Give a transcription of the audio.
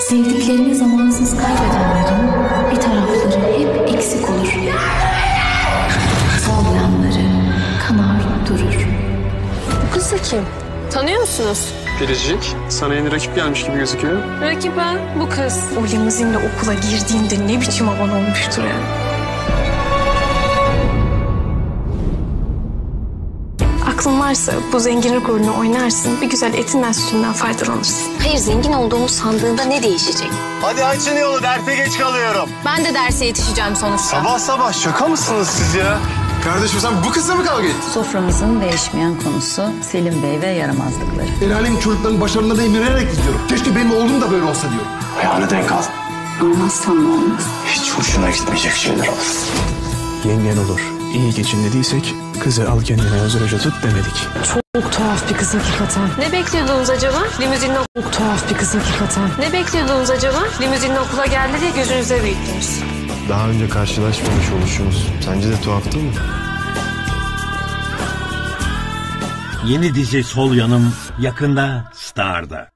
Sevdiklerini zamansız kaybedenlerin bir tarafları hep eksik olur. Sol yanları kanar durur. Bu kız da kim? Tanıyor musunuz? Biricik, sana yeni rakip gelmiş gibi gözüküyor. Rakip ha, bu kız. O limuzinle okula girdiğinde ne biçim havan olmuştur yani. Aklın varsa bu zenginlik rolünü oynarsın, bir güzel etinden sütünden faydalanırsın. Hayır, zengin olduğumu sandığında ne değişecek? Hadi açın yolu, derse geç kalıyorum. Ben de derse yetişeceğim sonuçta. Sabah sabah şaka mısınız siz ya? Kardeşim sen bu kızla mı kavga ettin? Soframızın değişmeyen konusu Selim Bey ve yaramazlıkları. El alemin çocukların başarılarına imrenerek izliyorum. Keşke benim oğlum da böyle olsa diyorum. Ayağını denk al. Olmazsan ne olmaz? Hiç hoşuna gitmeyecek şeyler olur. Yengen olur. İyi geçin dediysek kızı al kendine hazır hoca tut demedik. Çok tuhaf bir kız hakikaten. Ne bekliyordunuz acaba? Limuzinle çok tuhaf bir kız hakikaten. Ne bekliyordunuz acaba? Limuzinle okula geldi diye gözünüzde büyüttünüz. Daha önce karşılaşmamış oluşumuz sence de tuhaf değil mi? Yeni dizi Sol Yanım yakında Star'da.